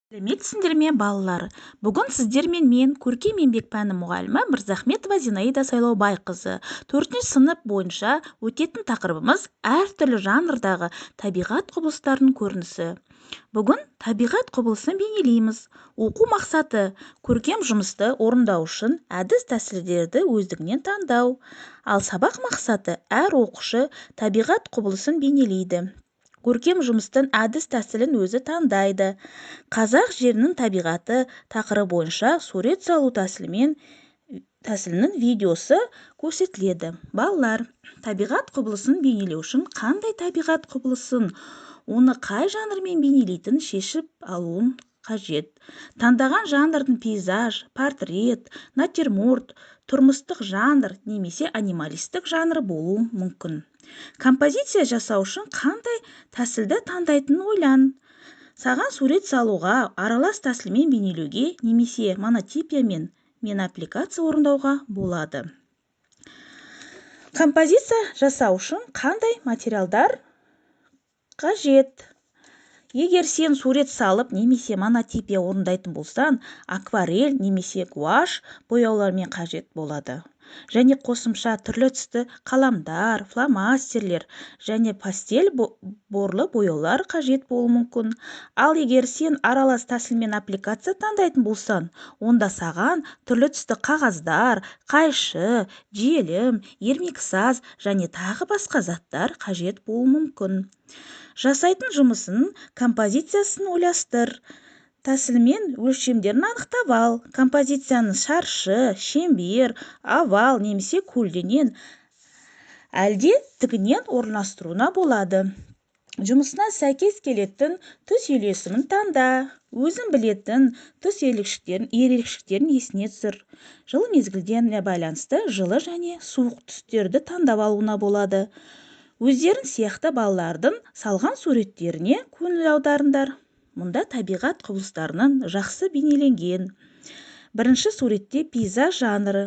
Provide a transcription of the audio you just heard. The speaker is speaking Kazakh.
сәлеметсіңдер ме балалар? Бүгін сіздермен мен көркем еңбек пәні мұғалімі Мырзахметова Зинаида Сайлаубайқызы 4-ші сынып бойынша өтетін тақырыбымыз әртүрлі жанрдағы табиғат құбылыстарының көрінісі. Бүгін табиғат құбылысын бейнелейміз. Оқу мақсаты көркем жұмысты орындау үшін әдіс-тәсілдерді өздігінен таңдау. Ал сабақ мақсаты әр оқушы табиғат құбылысын бейнелейді. Көркем жұмыстың әдіс-тәсілін өзі таңдайды. Қазақ жерінің табиғаты тақырыбы бойынша сурет салу тәсілінің видеосы көрсетіледі. Балалар, табиғат құбылысын бейнелеу үшін қандай табиғат құбылысын, оны қай жанрмен бейнелейтінін шешіп алуын қажет. Таңдаған жанрдың пейзаж, портрет, натюрморт, тұрмыстық жанр немесе анималистік жанры болуы мүмкін. Композиция жасау үшін қандай тәсілді таңдайтынын ойлан. Саған сурет салуға, аралас тәсілмен бейнелеуге немесе монотипиямен аппликация орындауға болады. Композиция жасау үшін қандай материалдар қажет? Егер сен сурет салып немесе монотипия орындайтын болсан, акварель немесе гуашь бояулармен қажет болады. Және қосымша түрлі түсті қаламдар, фломастерлер және пастель борлы бояулар қажет болуы мүмкін. Ал егер сен аралас тәсілмен аппликация таңдайтын болсан, онда саған түрлі түсті қағаздар, қайшы, желім, ермексаз және тағы басқа заттар қажет болуы мүмкін. Жасайтын жұмысын композициясын ойластыр. Тәсілмен өлшемдерін анықтап ал. Композицияны шаршы, шеңбер, овал немесе көлденең әлде тігінен орналастыруына болады. Жұмысына сәйкес келетін түс үйлесімін таңда. Өзің білетін түс ерекшеліктерін есіне түсір. Жылы мезгілдеріне байланысты жылы және суық түстерді таңдап алуына болады. Өздерің сияқты балалардың салған суреттеріне көңіл аударыңдар. Мұнда табиғат құбылыстарының жақсы бейнеленген. Бірінші суретте пейзаж жанры